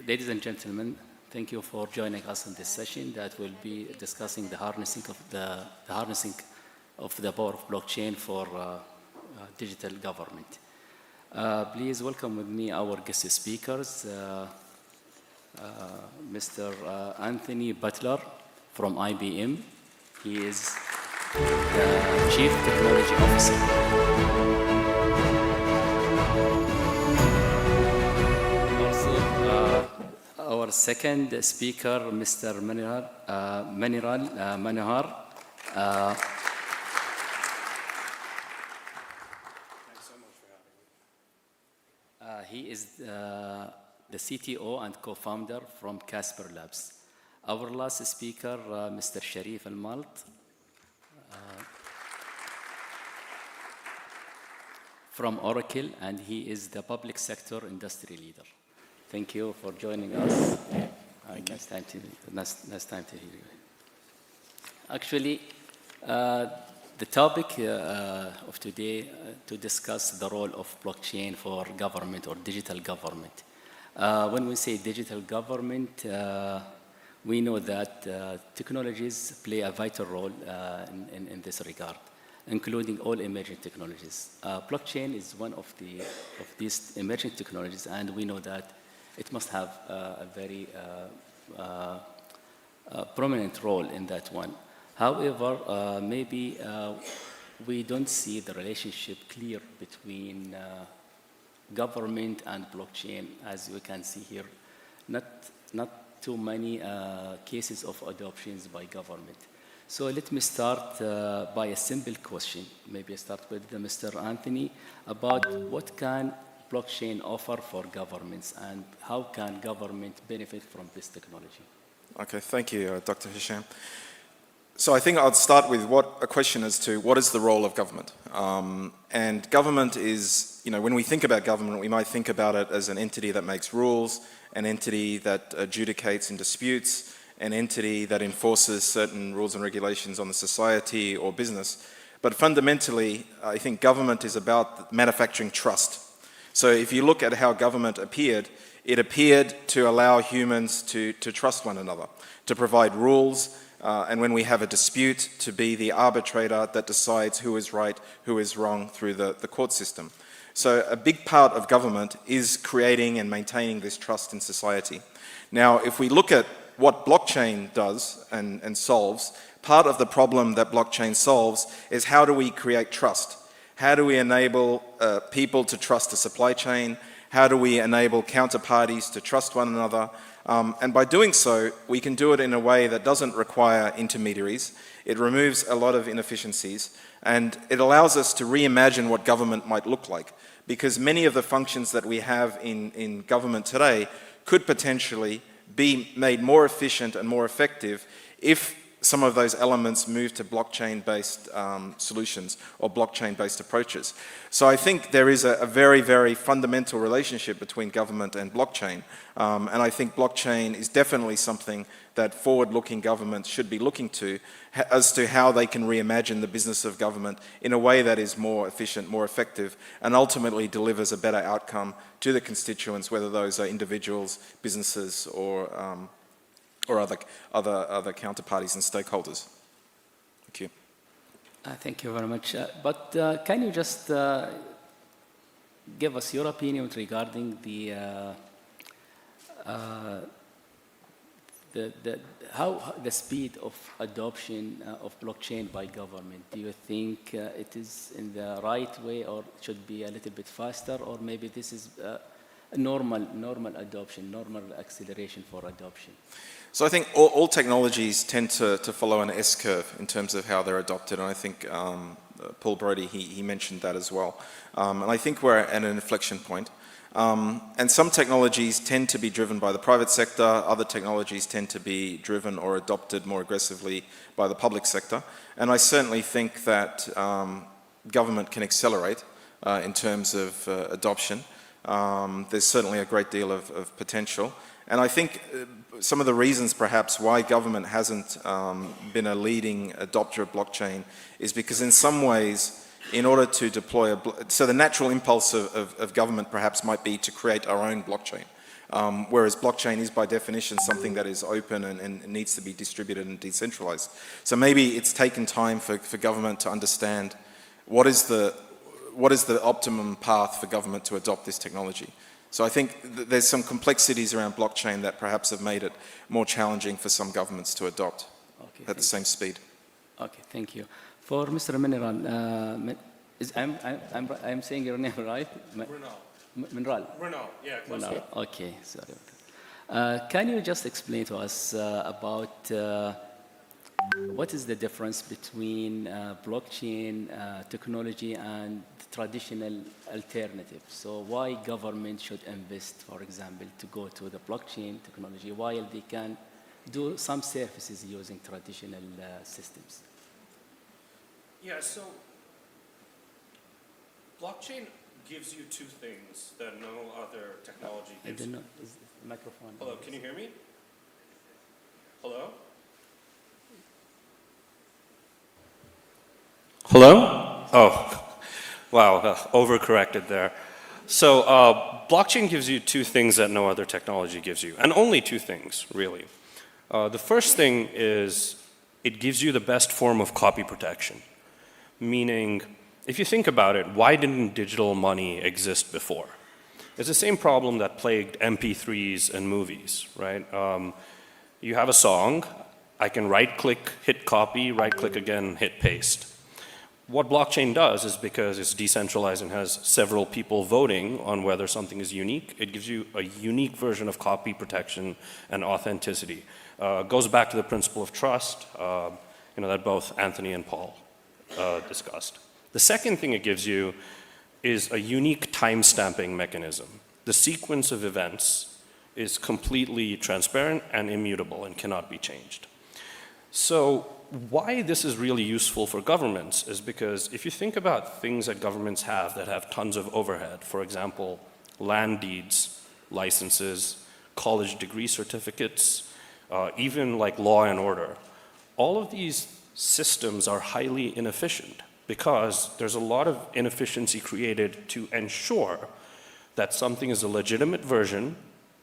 ladies and gentlemen, thank you for joining us in this session that will be discussing the harnessing of the power of blockchain for digital government. Please welcome with me our guest speakers, Mr. Anthony Butler from IBM. He is the Chief Technology Officer. Also, our second speaker, Mr. Mrinal Manohar. Thanks so much for having me. He is the CTO and co-founder from CasperLabs. Our last speaker, Mr. Sheriff El Malt, from Oracle, and he is the public sector industry leader. Thank you for joining us. Nice time to hear you. Actually, the topic of today to discuss the role of blockchain for government or digital government. When we say digital government, we know that technologies play a vital role in this regard, including all emerging technologies. Blockchain is one of these emerging technologies, and we know that it must have a very prominent role in that one. However, maybe we don't see the relationship clear between government and blockchain, as we can see here. Not too many cases of adoptions by government. So let me start by a simple question. Maybe I start with Mr. Anthony about what can blockchain offer for governments and how can government benefit from this technology? Okay, thank you, Dr. Hisham. So I think I'll start with a question as to what is the role of government? And government is, when we think about government, we might think about it as an entity that makes rules, an entity that adjudicates in disputes, an entity that enforces certain rules and regulations on the society or business. But fundamentally, I think government is about manufacturing trust. So if you look at how government appeared, it appeared to allow humans to trust one another, to provide rules, and when we have a dispute, to be the arbitrator that decides who is right, who is wrong through the court system. So a big part of government is creating and maintaining this trust in society. Now, if we look at what blockchain does and solves, part of the problem that blockchain solves is how do we create trust? How do we enable people to trust the supply chain? How do we enable counterparties to trust one another? And by doing so, we can do it in a way that doesn't require intermediaries. It removes a lot of inefficiencies, and it allows us to reimagine what government might look like. Because many of the functions that we have in government today could potentially be made more efficient and more effective if some of those elements move to blockchain-based solutions or blockchain-based approaches. So I think there is a very, very fundamental relationship between government and blockchain. And I think blockchain is definitely something that forward-looking governments should be looking to as to how they can reimagine the business of government in a way that is more efficient, more effective, and ultimately delivers a better outcome to the constituents, whether those are individuals, businesses, or other counterparties and stakeholders. Thank you. Thank you very much. But can you just give us your opinion regarding the speed of adoption of blockchain by government? Do you think it is in the right way, or it should be a little bit faster, or maybe this is normal adoption, normal acceleration for adoption? So I think all technologies tend to follow an S-curve in terms of how they're adopted, and I think Paul Brody, he mentioned that as well. And I think we're at an inflection point. And some technologies tend to be driven by the private sector, other technologies tend to be driven or adopted more aggressively by the public sector. And I certainly think that government can accelerate in terms of adoption. There's certainly a great deal of potential. And I think some of the reasons perhaps why government hasn't been a leading adopter of blockchain is because in some ways, in order to deploy so the natural impulse of government perhaps might be to create our own blockchain. Whereas blockchain is by definition something that is open and needs to be distributed and decentralized. So maybe it's taken time for government to understand what is the optimum path for government to adopt this technology. So I think there's some complexities around blockchain that perhaps have made it more challenging for some governments to adopt at the same speed. Okay, thank you. For Mr. Miniral, I'm saying your name right? Mrinal. Manohar, yeah, close. Manohar. Okay, sorry. Can you just explain to us about what is the difference between blockchain technology and traditional alternatives? So why government should invest, for example, to go to the blockchain technology while they can do some services using traditional systems? Yeah, so blockchain gives you two things that no other technology gives you. I don't know, is the microphone? Hello, can you hear me? Hello? Hello? Oh, wow, overcorrected there. So blockchain gives you two things that no other technology gives you, and only two things, really. The first thing is it gives you the best form of copy protection, meaning if you think about it, why didn't digital money exist before? It's the same problem that plagued MP3s and movies, right? You have a song, I can right-click, hit copy, right-click again, hit paste. What blockchain does is because it's decentralized and has several people voting on whether something is unique, it gives you a unique version of copy protection and authenticity. Goes back to the principle of trust, that both Anthony and Paul discussed. The second thing it gives you is a unique time-stamping mechanism. The sequence of events is completely transparent and immutable and cannot be changed. So why this is really useful for governments is because if you think about things that governments have that have tons of overhead, for example, land deeds, licenses, college degree certificates, even like law and order, all of these systems are highly inefficient because there's a lot of inefficiency created to ensure that something is a legitimate version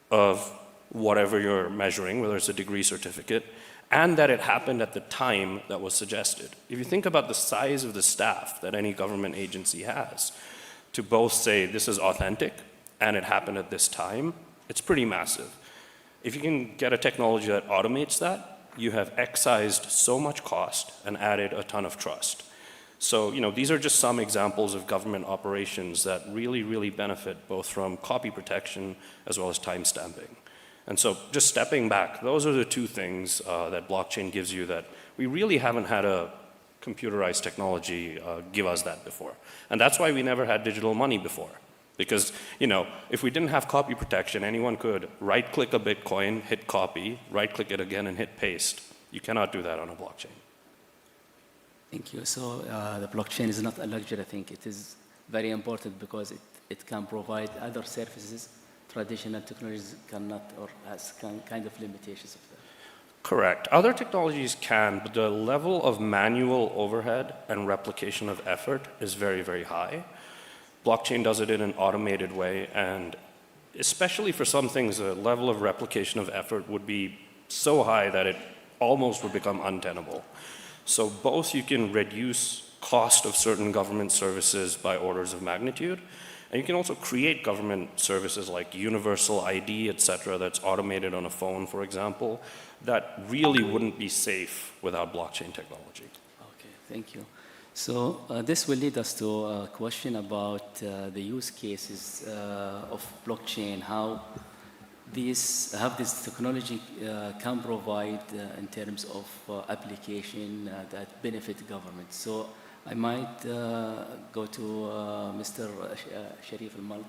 of whatever you're measuring, whether it's a degree certificate, and that it happened at the time that was suggested. If you think about the size of the staff that any government agency has, to both say this is authentic and it happened at this time, it's pretty massive. If you can get a technology that automates that, you have excised so much cost and added a ton of trust. So, these are just some examples of government operations that really, really benefit both from copy protection as well as time stamping. And so just stepping back, those are the two things that blockchain gives you that we really haven't had a computerized technology give us that before. And that's why we never had digital money before. Because, if we didn't have copy protection, anyone could right-click a Bitcoin, hit copy, right-click it again and hit paste. You cannot do that on a blockchain. Thank you. So the blockchain is not a luxury. I think it is very important because it can provide other services traditional technologies cannot or has kind of limitations of that. Correct. Other technologies can, but the level of manual overhead and replication of effort is very, very high. Blockchain does it in an automated way, and especially for some things, the level of replication of effort would be so high that it almost would become untenable. So both you can reduce cost of certain government services by orders of magnitude, and you can also create government services like universal ID, et cetera, that's automated on a phone, for example, that really wouldn't be safe without blockchain technology. Okay, thank you. So this will lead us to a question about the use cases of blockchain, how this technology can provide in terms of application that benefit government. So I might go to Mr. Sheriff El Malt.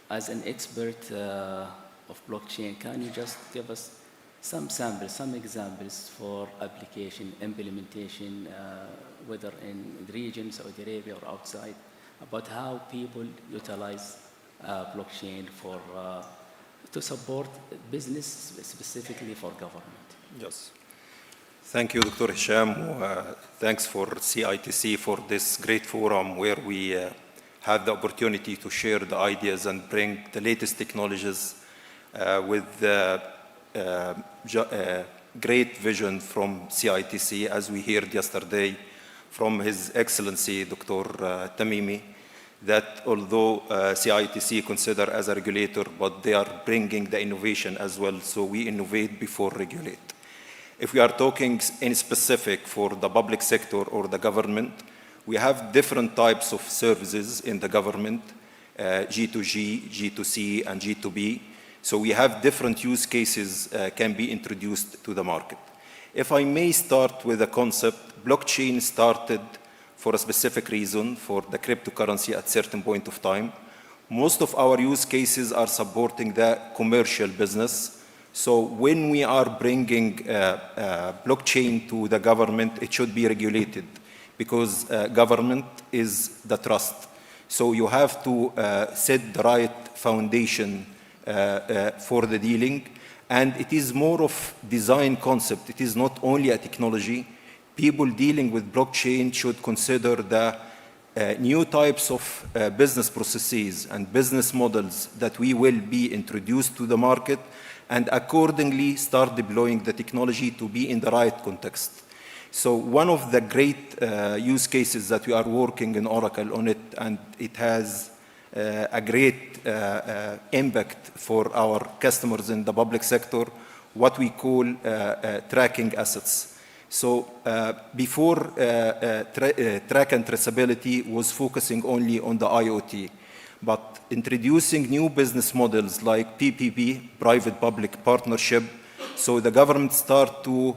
As an expert of blockchain, can you just give us some samples, some examples for application, implementation, whether in the region, Saudi Arabia or outside, about how people utilize blockchain for to support business, specifically for government? Yes. Thank you, Dr. Hisham. Thanks for CITC for this great forum where we have the opportunity to share the ideas and bring the latest technologies with great vision from CITC, as we heard yesterday from His Excellency Dr. Tamimi, that although CITC consider as a regulator, but they are bringing the innovation as well, so we innovate before regulate. If we are talking in specific for the public sector or the government, we have different types of services in the government, G2G, G2C, and G2B. So we have different use cases can be introduced to the market. If I may start with a concept, blockchain started for a specific reason, for the cryptocurrency at certain point of time. Most of our use cases are supporting the commercial business. So when we are bringing blockchain to the government, it should be regulated because government is the trust. So you have to set the right foundation for the dealing, and it is more of design concept. It is not only a technology. People dealing with blockchain should consider the new types of business processes and business models that we will be introduced to the market, and accordingly start deploying the technology to be in the right context. So one of the great use cases that we are working in Oracle on it, and it has a great impact for our customers in the public sector, what we call tracking assets. So before track and traceability was focusing only on the IoT, but introducing new business models like PPP, private-public partnership, so the government start to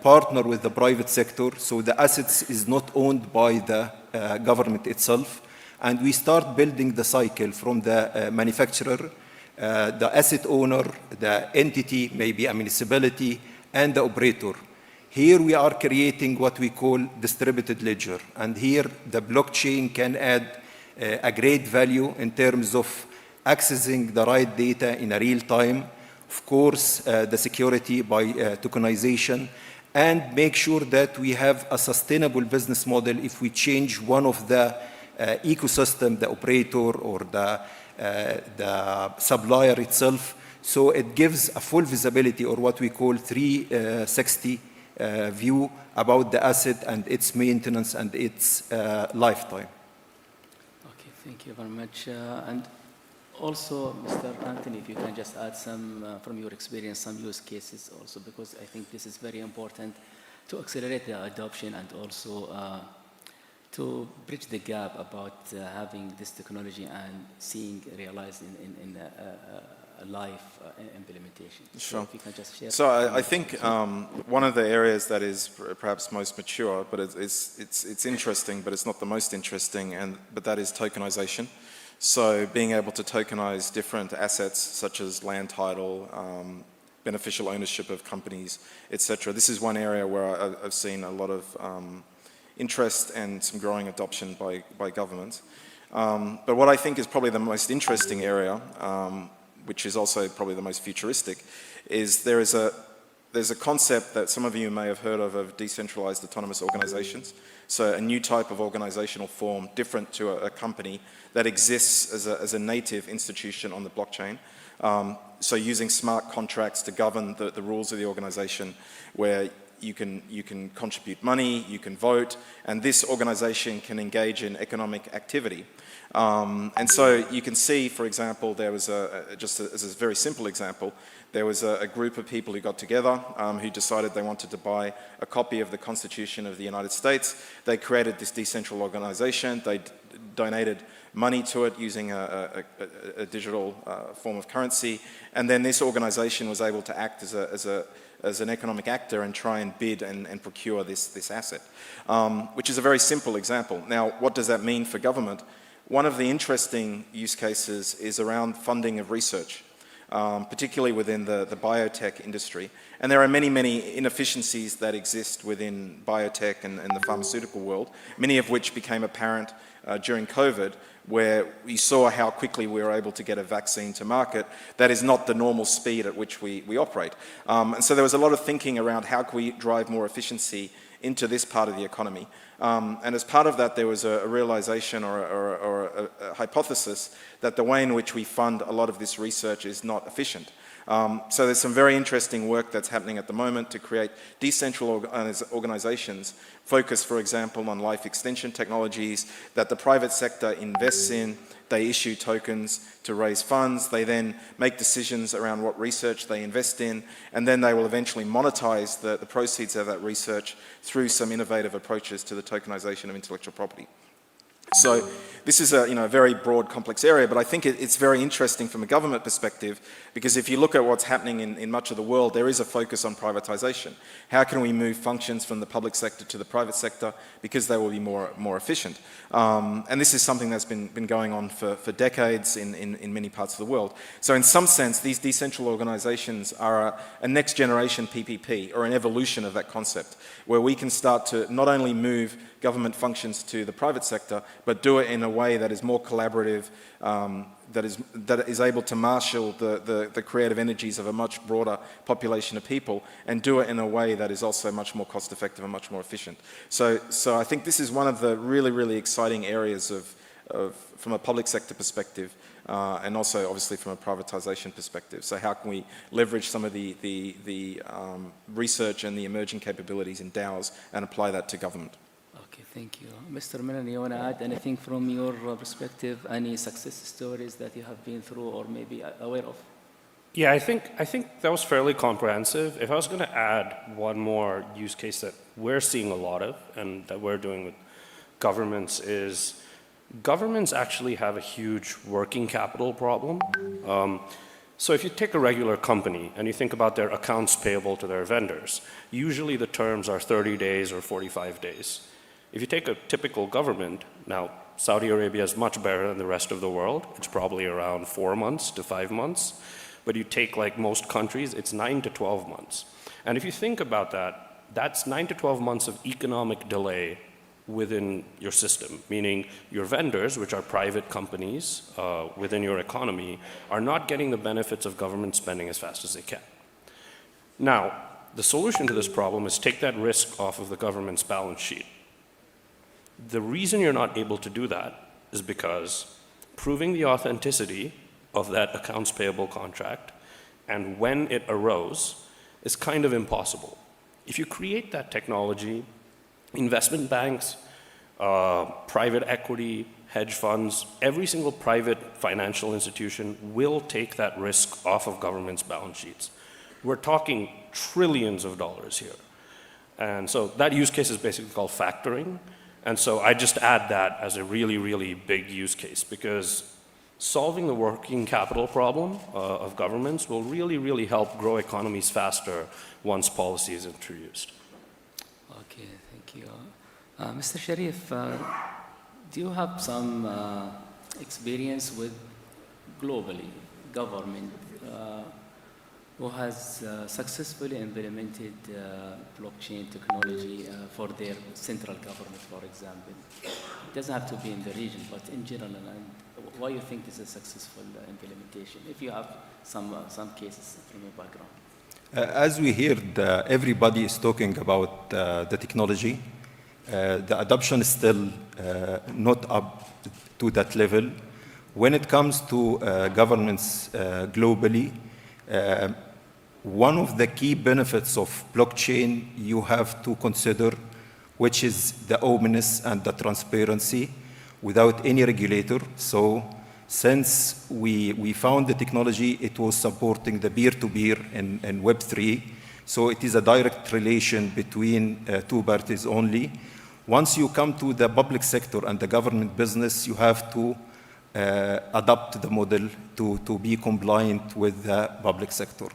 partner with the private sector, so the assets is not owned by the government itself, and we start building the cycle from the manufacturer, the asset owner, the entity, maybe a municipality, and the operator. Here we are creating what we call distributed ledger, and here the blockchain can add a great value in terms of accessing the right data in a real time, of course, the security by tokenization, and make sure that we have a sustainable business model if we change one of the ecosystem, the operator or the supplier itself. So it gives a full visibility, or what we call 360 view about the asset and its maintenance and its lifetime. Okay, thank you very much. And also, Mr. Anthony, if you can just add some, from your experience, some use cases also, because I think this is very important to accelerate the adoption and also to bridge the gap about having this technology and seeing realized in a live implementation. Sure. So if you can just share. So I think one of the areas that is perhaps most mature, but it's interesting, but it's not the most interesting, but that is tokenization. So being able to tokenize different assets such as land title, beneficial ownership of companies, etc. This is one area where I've seen a lot of interest and some growing adoption by government. But what I think is probably the most interesting area, which is also probably the most futuristic, is there's a concept that some of you may have heard of decentralized autonomous organizations. So a new type of organizational form different to a company that exists as a native institution on the blockchain. So using smart contracts to govern the rules of the organization, where you can contribute money, you can vote, and this organization can engage in economic activity. And so you can see, for example, there was just as a very simple example, there was a group of people who got together who decided they wanted to buy a copy of the Constitution of the United States. They created this decentralized organization. They donated money to it using a digital form of currency. And then this organization was able to act as an economic actor and try and bid and procure this asset, which is a very simple example. Now, what does that mean for government? One of the interesting use cases is around funding of research, particularly within the biotech industry. And there are many inefficiencies that exist within biotech and the pharmaceutical world, many of which became apparent during COVID, where we saw how quickly we were able to get a vaccine to market. That is not the normal speed at which we operate. And so there was a lot of thinking around how can we drive more efficiency into this part of the economy. And as part of that, there was a realization or a hypothesis that the way in which we fund a lot of this research is not efficient. So there's some very interesting work that's happening at the moment to create decentralized organizations focused, for example, on life extension technologies that the private sector invests in. They issue tokens to raise funds. They then make decisions around what research they invest in, and then they will eventually monetize the proceeds of that research through some innovative approaches to the tokenization of intellectual property. So this is a very broad, complex area, but I think it's very interesting from a government perspective, because if you look at what's happening in much of the world, there is a focus on privatization. How can we move functions from the public sector to the private sector, because they will be more efficient? And this is something that's been going on for decades in many parts of the world. So in some sense, these decentralized organizations are a next generation PPP, or an evolution of that concept, where we can start to not only move government functions to the private sector, but do it in a way that is more collaborative, that is able to marshal the creative energies of a much broader population of people, and do it in a way that is also much more cost effective and much more efficient. So I think this is one of the really exciting areas from a public sector perspective, and also obviously from a privatization perspective. So how can we leverage some of the research and the emerging capabilities in DAOs and apply that to government? Okay, thank you. Mr. Mrinal, you want to add anything from your perspective? Any success stories that you have been through or maybe aware of? Yeah, I think that was fairly comprehensive. If I was going to add one more use case that we're seeing a lot of and that we're doing with governments is governments actually have a huge working capital problem. So if you take a regular company and you think about their accounts payable to their vendors, usually the terms are 30 days or 45 days. If you take a typical government, now Saudi Arabia is much better than the rest of the world. It's probably around 4 months to 5 months. But you take like most countries, it's 9 to 12 months. And if you think about that, that's 9 to 12 months of economic delay within your system, meaning your vendors, which are private companies within your economy, are not getting the benefits of government spending as fast as they can. Now, the solution to this problem is take that risk off of the government's balance sheet. The reason you're not able to do that is because proving the authenticity of that accounts payable contract and when it arose is kind of impossible. If you create that technology, investment banks, private equity, hedge funds, every single private financial institution will take that risk off of government's balance sheets. We're talking trillions of dollars here. And so that use case is basically called factoring. And so I just add that as a really big use case, because solving the working capital problem of governments will really help grow economies faster once policy is introduced. Okay, thank you. Mr. Sharif, do you have some experience with globally government who has successfully implemented blockchain technology for their central government, for example? It doesn't have to be in the region, but in general, and why you think this is a successful implementation, if you have some cases from your background? As we heard, everybody is talking about the technology. The adoption is still not up to that level. When it comes to governments globally, one of the key benefits of blockchain you have to consider, which is the openness and the transparency without any regulator. So since we found the technology, it was supporting the peer-to-peer and Web3. So it is a direct relation between two parties only. Once you come to the public sector and the government business, you have to adapt the model to be compliant with the public sector.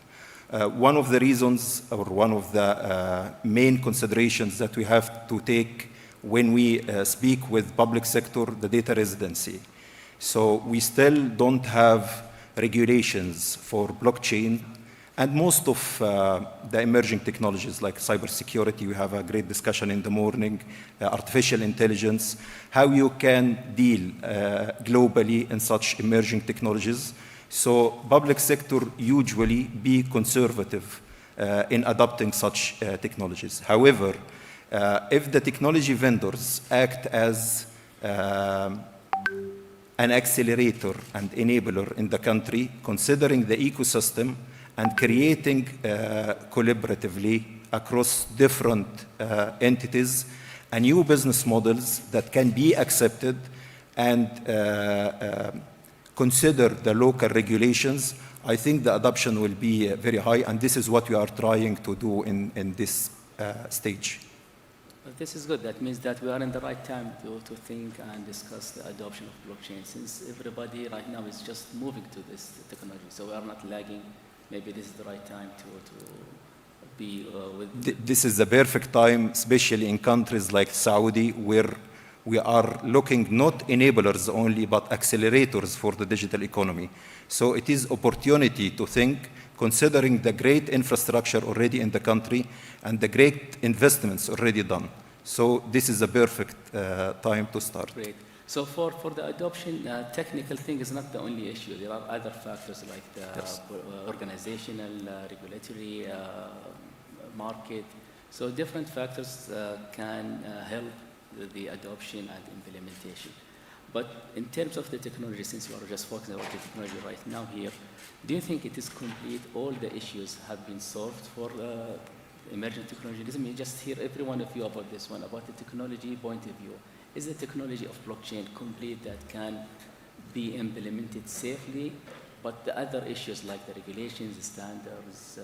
One of the reasons, or one of the main considerations that we have to take when we speak with public sector, the data residency. So we still don't have regulations for blockchain And most of the emerging technologies like cybersecurity, we have a great discussion in the morning, artificial intelligence, how you can deal globally in such emerging technologies. So public sector usually be conservative in adopting such technologies. However, if the technology vendors act as an accelerator and enabler in the country, considering the ecosystem and creating collaboratively across different entities and new business models that can be accepted and consider the local regulations, I think the adoption will be very high, and this is what we are trying to do in this stage. But this is good. That means that we are in the right time to think and discuss the adoption of blockchain, since everybody right now is just moving to this technology. So we are not lagging. Maybe this is the right time to be with... This is the perfect time, especially in countries like Saudi, where we are looking not enablers only, but accelerators for the digital economy. So it is opportunity to think, considering the great infrastructure already in the country and the great investments already done. So this is a perfect time to start. Great. So for the adoption, technical thing is not the only issue. There are other factors like the organizational, regulatory, market. So different factors can help the adoption and implementation. But in terms of the technology, since you are just focusing on the technology right now here, do you think it is complete? All the issues have been solved for emerging technology? Let me just hear every one of you about this one, about the technology point of view. Is the technology of blockchain complete that can be implemented safely, but the other issues like the regulations, the standards,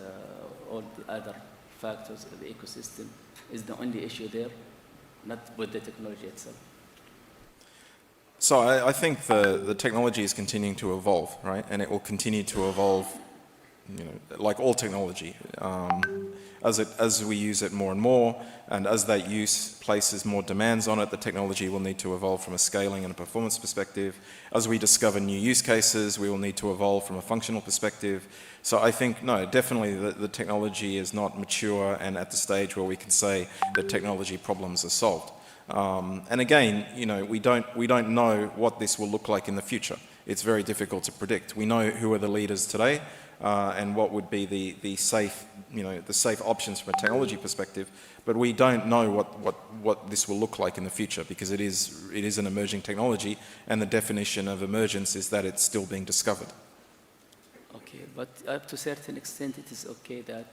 all the other factors of the ecosystem is the only issue there, not with the technology itself? So I think the technology is continuing to evolve, right? And it will continue to evolve, you know, like all technology, as we use it more and more, and as that use places more demands on it, the technology will need to evolve from a scaling and a performance perspective. As we discover new use cases, we will need to evolve from a functional perspective. So I think, no, definitely the technology is not mature and at the stage where we can say that technology problems are solved. And again, you know, we don't know what this will look like in the future. It's very difficult to predict. We know who are the leaders today, and what would be the safe, you know, the safe options from a technology perspective, but we don't know what this will look like in the future, because it is an emerging technology, and the definition of emergence is that it's still being discovered. Okay, but up to a certain extent, it is okay that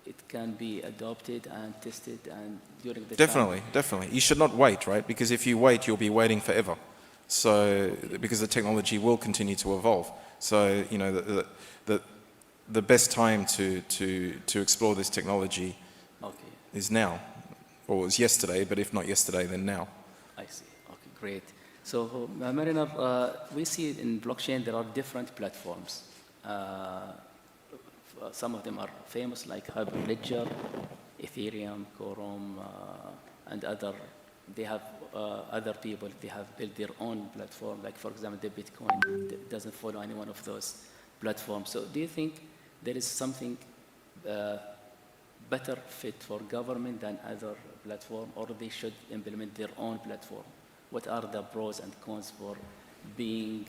it can be adopted and tested and during the Definitely. You should not wait, right? Because if you wait, you'll be waiting forever. So, because the technology will continue to evolve. So, you know, the best time to explore this technology is now, or was yesterday, but if not yesterday, then now. I see. Okay, great. So, Mrinal, we see in blockchain there are different platforms. Some of them are famous, like Hyperledger, Ethereum, Quorum, and other. They have other people. They have built their own platform. Like, for example, the Bitcoin doesn't follow any one of those platforms. So, do you think there is something better fit for government than other platform, or they should implement their own platform? What are the pros and cons for being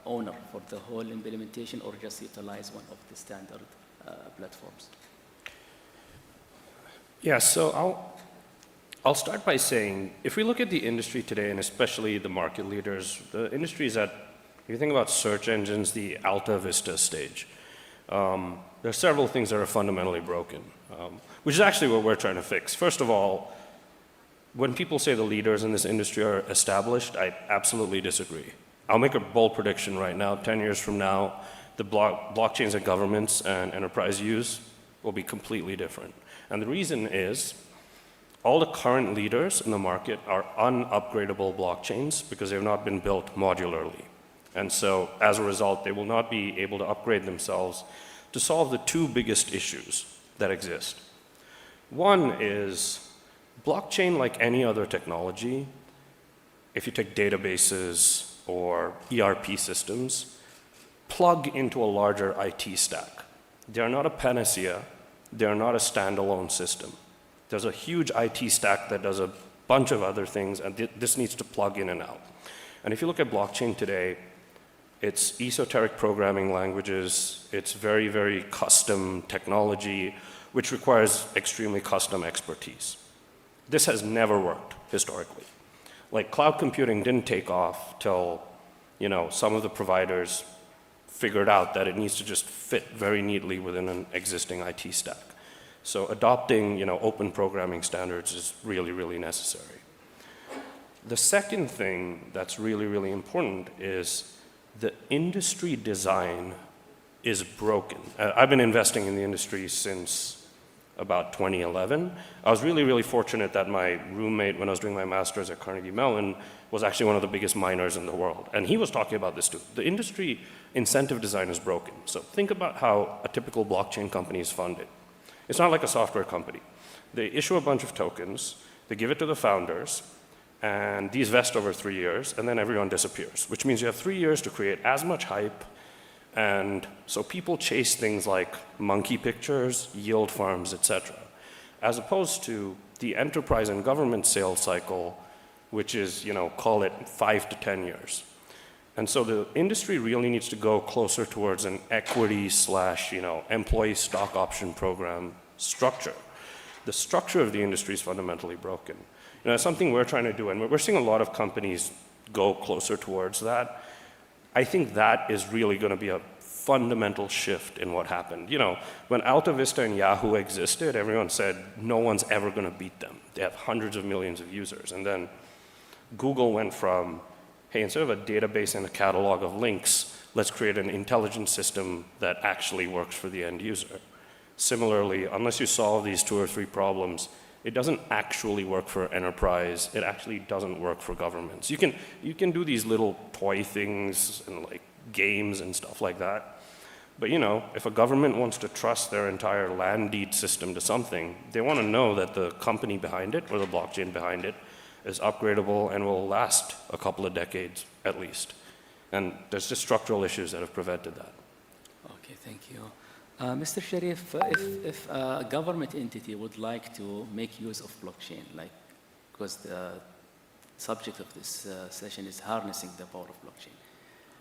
owner for the whole implementation, or just utilize one of the standard platforms? Yeah, so I'll start by saying, if we look at the industry today, and especially the market leaders, the industry is at, if you think about search engines, the Alta Vista stage. There are several things that are fundamentally broken, which is actually what we're trying to fix. First of all, when people say the leaders in this industry are established, I absolutely disagree. I'll make a bold prediction right now. 10 years from now, the blockchains that governments and enterprise use will be completely different. And the reason is, all the current leaders in the market are unupgradable blockchains because they've not been built modularly. And so, as a result, they will not be able to upgrade themselves to solve the two biggest issues that exist. One is, blockchain, like any other technology, if you take databases or ERP systems, plug into a larger IT stack. They're not a panacea. They're not a standalone system. There's a huge IT stack that does a bunch of other things, and this needs to plug in and out. And if you look at blockchain today, it's esoteric programming languages, it's very, very custom technology, which requires extremely custom expertise. This has never worked historically. Like cloud computing didn't take off till, some of the providers figured out that it needs to just fit very neatly within an existing IT stack. So adopting, open programming standards is really, really necessary. The second thing that's really, really important is the industry design is broken. I've been investing in the industry since about 2011. I was really, really fortunate that my roommate, when I was doing my master's at Carnegie Mellon, was actually one of the biggest miners in the world. And he was talking about this too. The industry incentive design is broken. So think about how a typical blockchain company is funded. It's not like a software company. They issue a bunch of tokens, they give it to the founders, and these vest over 3 years, and then everyone disappears, which means you have 3 years to create as much hype. And so people chase things like monkey pictures, yield farms, etc., as opposed to the enterprise and government sales cycle, which is, call it 5 to 10 years. And so the industry really needs to go closer towards an equity / employee stock option program structure. The structure of the industry is fundamentally broken. It's something we're trying to do, and we're seeing a lot of companies go closer towards that. I think that is really going to be a fundamental shift in what happened. When Alta Vista and Yahoo existed, everyone said no one's ever going to beat them. They have hundreds of millions of users. And then Google went from, hey, instead of a database and a catalog of links, let's create an intelligent system that actually works for the end user. Similarly, unless you solve these 2 or 3 problems, it doesn't actually work for enterprise. It actually doesn't work for governments. You can do these little toy things and like games and stuff like that. But if a government wants to trust their entire land deed system to something, they want to know that the company behind it or the blockchain behind it is upgradable and will last a couple of decades at least. And there's just structural issues that have prevented that. Okay, thank you. Mr. Sharif, if a government entity would like to make use of blockchain, because the subject of this session is harnessing the power of blockchain.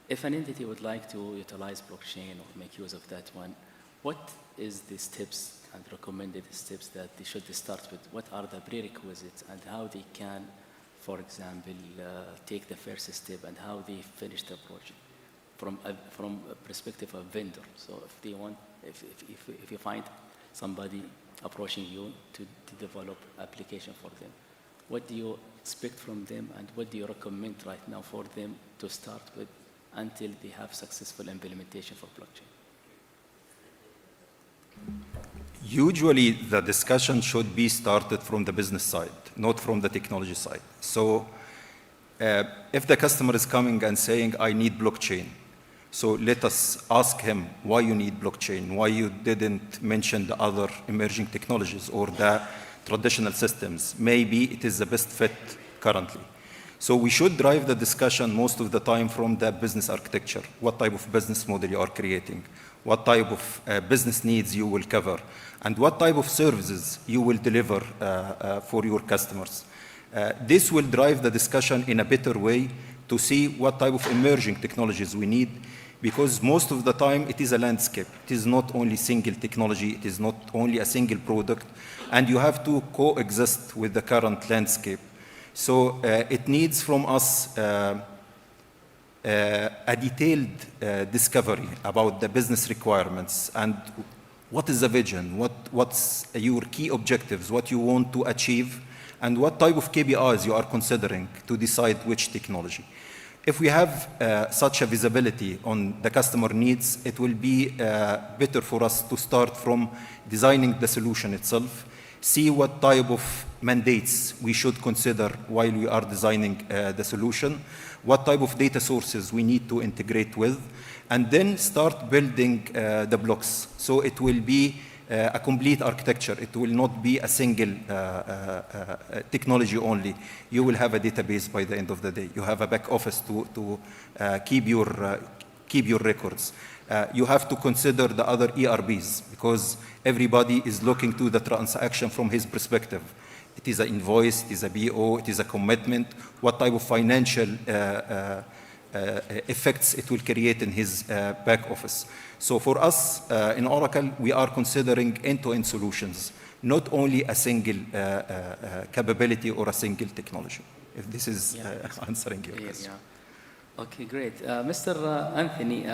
If an entity would like to utilize blockchain or make use of that one, what is the steps and recommended steps that they should start with? What are the prerequisites and how they can, for example, take the first step and how they finish the project from a perspective of vendor? So if they want, if you find somebody approaching you to develop application for them, what do you expect from them and what do you recommend right now for them to start with until they have successful implementation for blockchain? Usually the discussion should be started from the business side, not from the technology side. So if the customer is coming and saying, I need blockchain, so let us ask him why you need blockchain, why you didn't mention the other emerging technologies or the traditional systems. Maybe it is the best fit currently. So we should drive the discussion most of the time from the business architecture. What type of business model you are creating, what type of business needs you will cover, and what type of services you will deliver for your customers. This will drive the discussion in a better way to see what type of emerging technologies we need, because most of the time it is a landscape. It is not only single technology, it is not only a single product, and you have to coexist with the current landscape. So it needs from us a detailed discovery about the business requirements and what is the vision, what's your key objectives, what you want to achieve, and what type of KPIs you are considering to decide which technology. If we have such a visibility on the customer needs, it will be better for us to start from designing the solution itself, see what type of mandates we should consider while we are designing the solution, what type of data sources we need to integrate with, and then start building the blocks. So it will be a complete architecture. It will not be a single technology only. You will have a database by the end of the day. You have a back office to keep your records. you have to consider the other ERBs because everybody is looking to the transaction from his perspective. It is an invoice, it is a BO, it is a commitment, what type of financial effects it will create in his back office. So for us in Oracle, we are considering end-to-end solutions, not only a single capability or a single technology. If this is answering your question. Yeah. Okay, great. Mr. Anthony,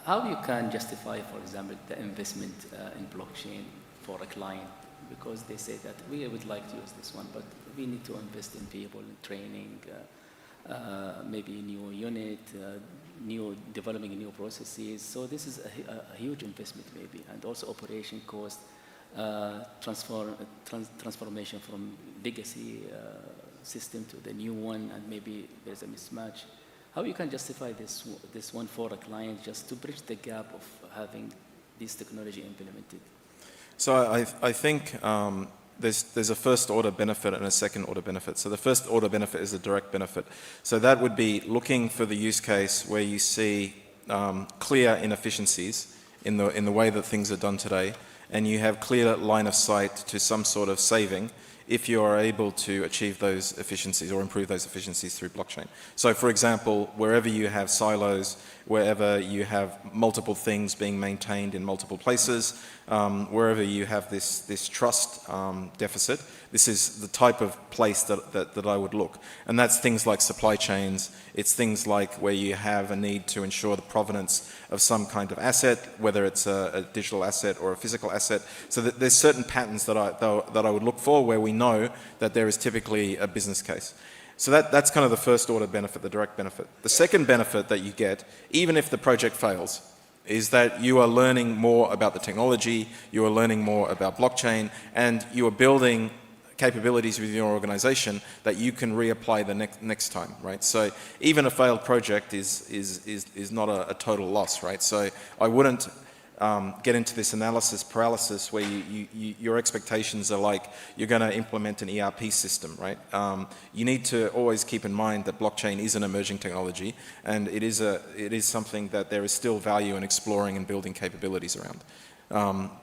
how you can justify, for example, the investment in blockchain for a client? Because they say that we would like to use this one, but we need to invest in people, in training, maybe new unit, developing new processes. So this is a huge investment maybe, and also operation cost, transformation from legacy system to the new one, and maybe there's a mismatch. How you can justify this one for a client just to bridge the gap of having this technology implemented? So I think there's a first order benefit and a second order benefit. So the first order benefit is a direct benefit. So that would be looking for the use case where you see clear inefficiencies in the way that things are done today, and you have clear line of sight to some sort of saving if you are able to achieve those efficiencies or improve those efficiencies through blockchain. So for example, wherever you have silos, wherever you have multiple things being maintained in multiple places, wherever you have this trust deficit, this is the type of place that I would look. And that's things like supply chains. It's things like where you have a need to ensure the provenance of some kind of asset, whether it's a digital asset or a physical asset. So that there's certain patterns that I would look for where we know that there is typically a business case. So that's kind of the first order benefit, the direct benefit. The second benefit that you get, even if the project fails, is that you are learning more about the technology, you are learning more about blockchain, and you are building capabilities within your organization that you can reapply the next time, right? So even a failed project is not a total loss, right? So I wouldn't get into this analysis paralysis where your expectations are like you're going to implement an ERP system, right? You need to always keep in mind that blockchain is an emerging technology, and it is something that there is still value in exploring and building capabilities around.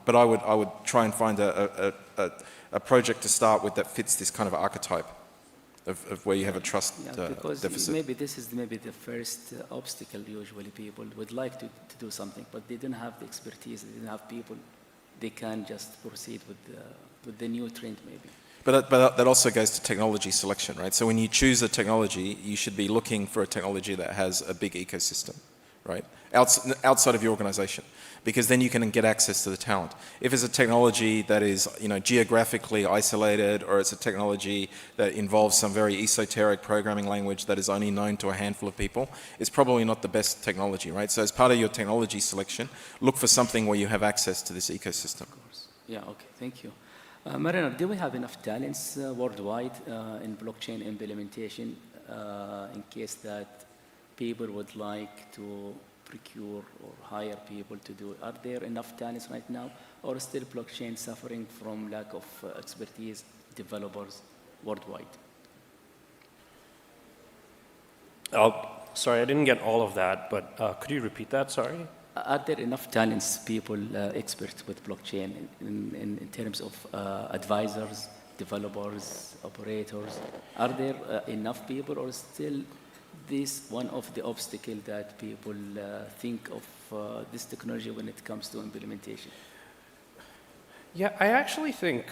But I would try and find a project to start with that fits this kind of archetype of where you have a trust because deficit. Maybe this is the first obstacle usually people would like to do something, but they don't have the expertise, they don't have people, they can just proceed with the new trend maybe. But that also goes to technology selection, right? So when you choose a technology, you should be looking for a technology that has a big ecosystem, right? Outside of your organization, because then you can get access to the talent. If it's a technology that is, geographically isolated, or it's a technology that involves some very esoteric programming language that is only known to a handful of people, it's probably not the best technology, right? So as part of your technology selection, look for something where you have access to this ecosystem. Of course. Yeah, okay, thank you. Mrinal, do we have enough talents worldwide in blockchain implementation in case that people would like to procure or hire people to do it? Are there enough talents right now, or still blockchain suffering from lack of expertise, developers worldwide? Sorry, I didn't get all of that, but could you repeat that? Sorry. Are there enough talents, people, experts with blockchain in terms of advisors, developers, operators? Are there enough people, or still this one of the obstacles that people think of this technology when it comes to implementation? Yeah, I actually think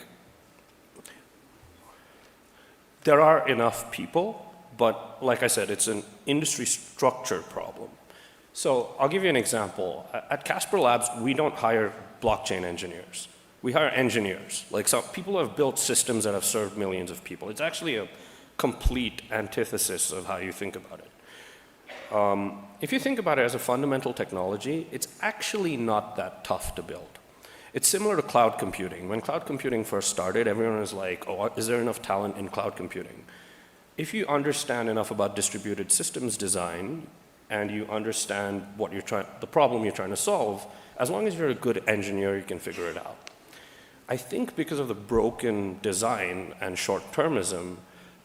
there are enough people, but like I said, it's an industry structure problem. So I'll give you an example. At CasperLabs, we don't hire blockchain engineers. We hire engineers. Like some people have built systems that have served millions of people. It's actually a complete antithesis of how you think about it. If you think about it as a fundamental technology, it's actually not that tough to build. It's similar to cloud computing. When cloud computing first started, everyone was like, oh, is there enough talent in cloud computing? If you understand enough about distributed systems design, and you understand what the problem you're trying to solve, as long as you're a good engineer, you can figure it out. I think because of the broken design and short-termism,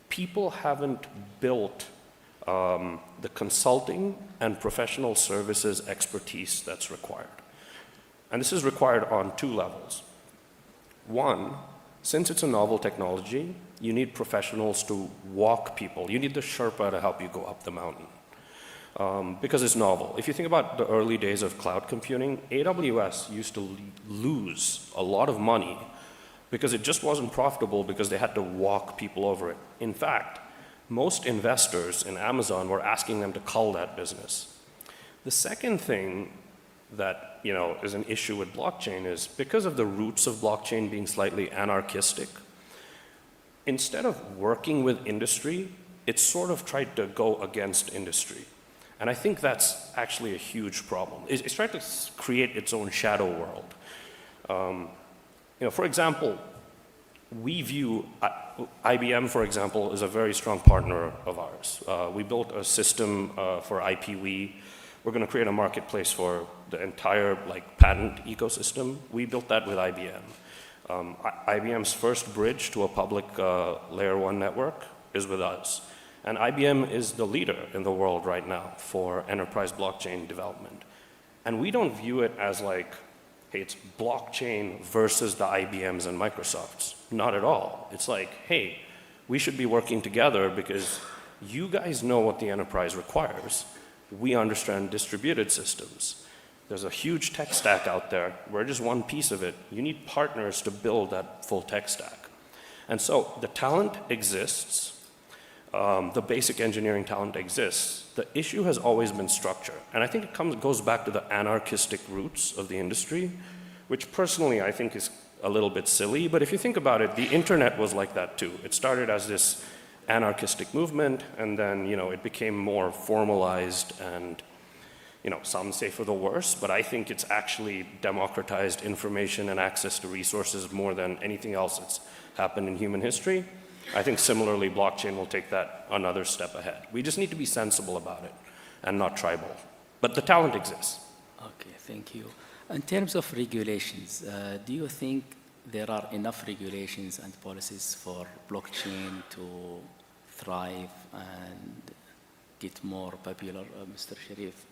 people haven't built the consulting and professional services expertise that's required. And this is required on two levels. One, since it's a novel technology, you need professionals to walk people. You need the Sherpa to help you go up the mountain. Because it's novel. If you think about the early days of cloud computing, AWS used to lose a lot of money because it just wasn't profitable because they had to walk people over it. In fact, most investors in Amazon were asking them to cull that business. The second thing that is an issue with blockchain is because of the roots of blockchain being slightly anarchistic, instead of working with industry, it sort of tried to go against industry. And I think that's actually a huge problem. It's trying to create its own shadow world. For example, we view IBM, for example, is a very strong partner of ours. We built a system for IPv. We're going to create a marketplace for the entire patent ecosystem. We built that with IBM. IBM's first bridge to a public layer 1 network is with us. And IBM is the leader in the world right now for enterprise blockchain development. And we don't view it as hey, it's blockchain versus the IBMs and Microsofts. Not at all. It's hey, we should be working together because you guys know what the enterprise requires. We understand distributed systems. There's a huge tech stack out there. We're just one piece of it. You need partners to build that full tech stack. And so the talent exists. The basic engineering talent exists. The issue has always been structure. And I think it goes back to the anarchistic roots of the industry, which personally I think is a little bit silly. But if you think about it, the internet was like that too. It started as this anarchistic movement, and then it became more formalized and some say for the worse, but I think it's actually democratized information and access to resources more than anything else that's happened in human history. I think similarly, blockchain will take that another step ahead. We just need to be sensible about it and not tribal. But the talent exists. Okay, thank you. In terms of regulations, do you think there are enough regulations and policies for blockchain to thrive and get more popular, Mr. Sharif?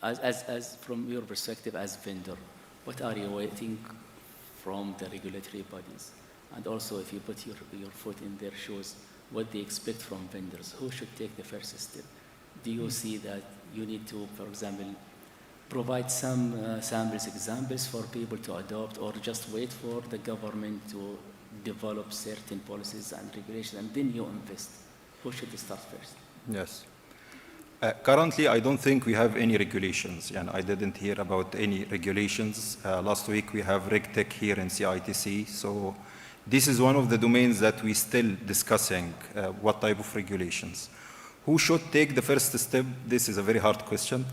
As from your perspective as vendor, what are you waiting from the regulatory bodies? And also, if you put your foot in their shoes, what they expect from vendors, who should take the first step? Do you see that you need to, for example, provide some examples for people to adopt, or just wait for the government to develop certain policies and regulations, and then you invest? Who should start first? Yes. Currently, I don't think we have any regulations, and I didn't hear about any regulations. Last week, we have RegTech here in CITC, so this is one of the domains that we're still discussing, what type of regulations. Who should take the first step? This is a very hard question.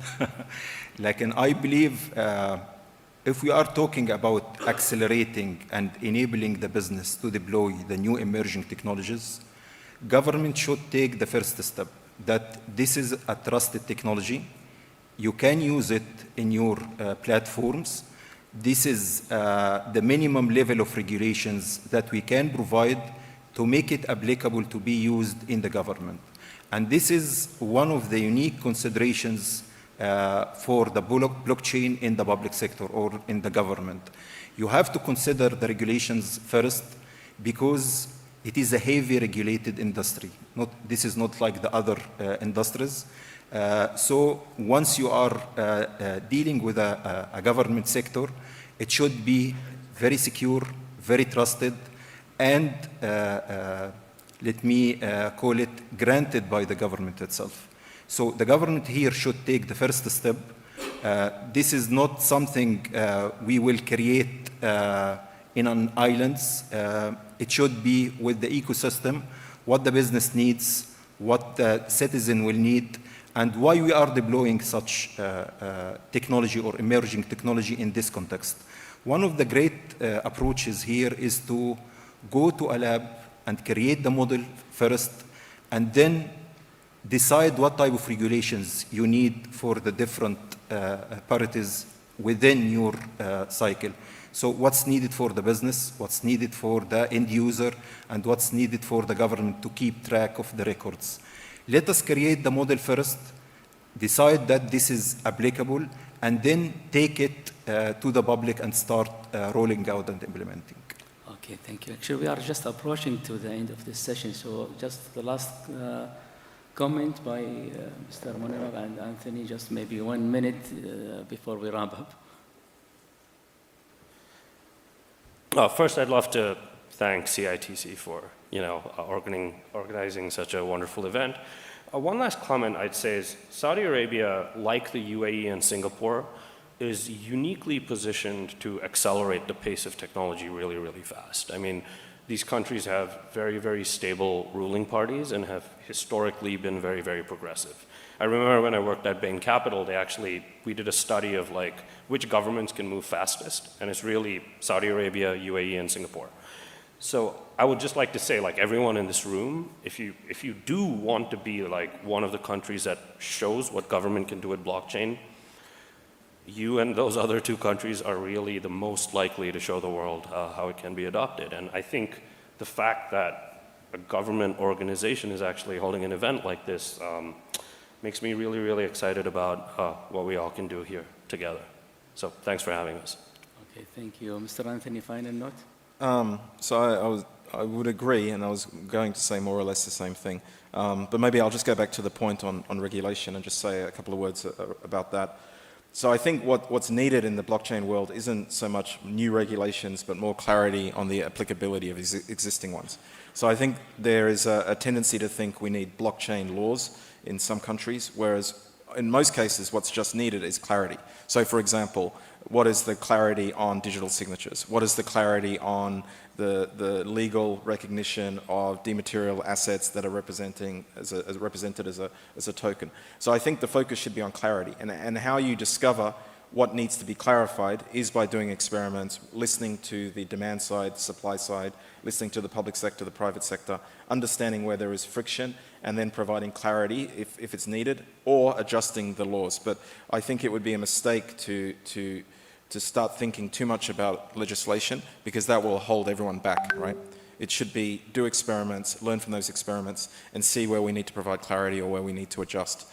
And I believe if we are talking about accelerating and enabling the business to deploy the new emerging technologies, government should take the first step, that this is a trusted technology. You can use it in your platforms. This is the minimum level of regulations that we can provide to make it applicable to be used in the government. And this is one of the unique considerations for the blockchain in the public sector or in the government. You have to consider the regulations first because it is a heavy regulated industry. This is not like the other industries. So once you are dealing with a government sector, it should be very secure, very trusted, and let me call it granted by the government itself. So the government here should take the first step. This is not something we will create in an island. It should be with the ecosystem, what the business needs, what the citizen will need, and why we are deploying such technology or emerging technology in this context. One of the great approaches here is to go to a lab and create the model first, and then decide what type of regulations you need for the different parties within your cycle. So what's needed for the business, what's needed for the end user, and what's needed for the government to keep track of the records. Let us create the model first, decide that this is applicable, and then take it to the public and start rolling out and implementing. Okay, thank you. Actually, we are just approaching to the end of this session, so just the last comment by Mr. Manohar and Anthony, just maybe 1 minute before we wrap up. First, I'd love to thank CITC for organizing such a wonderful event. One last comment I'd say is Saudi Arabia, like the UAE and Singapore, is uniquely positioned to accelerate the pace of technology really, really fast. I mean, these countries have very, very stable ruling parties and have historically been very, very progressive. I remember when I worked at Bain Capital, we did a study of like which governments can move fastest, and it's really Saudi Arabia, UAE, and Singapore. So I would just like to say, like everyone in this room, if you do want to be like one of the countries that shows what government can do with blockchain, you and those other 2 countries are really the most likely to show the world how it can be adopted. And I think the fact that a government organization is actually holding an event like this makes me really, really excited about what we all can do here together. So thanks for having us. Okay, thank you. Mr. Anthony, final note? So I would agree, and I was going to say more or less the same thing. But maybe I'll just go back to the point on regulation and just say a couple of words about that. So I think what's needed in the blockchain world isn't so much new regulations, but more clarity on the applicability of existing ones. So I think there is a tendency to think we need blockchain laws in some countries, whereas in most cases what's just needed is clarity. So for example, what is the clarity on digital signatures? What is the clarity on the legal recognition of dematerial assets that are represented as a token? So I think the focus should be on clarity, and how you discover what needs to be clarified is by doing experiments, listening to the demand side, supply side, listening to the public sector, the private sector, understanding where there is friction, and then providing clarity if it's needed, or adjusting the laws. But I think it would be a mistake to start thinking too much about legislation, because that will hold everyone back, right? It should be do experiments, learn from those experiments, and see where we need to provide clarity or where we need to adjust.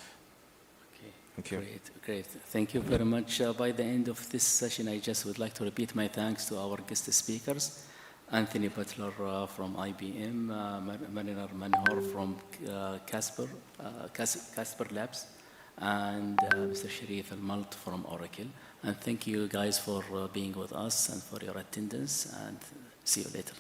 Okay. Thank you. Great. Thank you very much. By the end of this session, I just would like to repeat my thanks to our guest speakers, Anthony Butler from IBM, Mrinal Manohar from CasperLabs, and Mr. Sheriff El Malt from Oracle. And thank you guys for being with us and for your attendance, and see you later.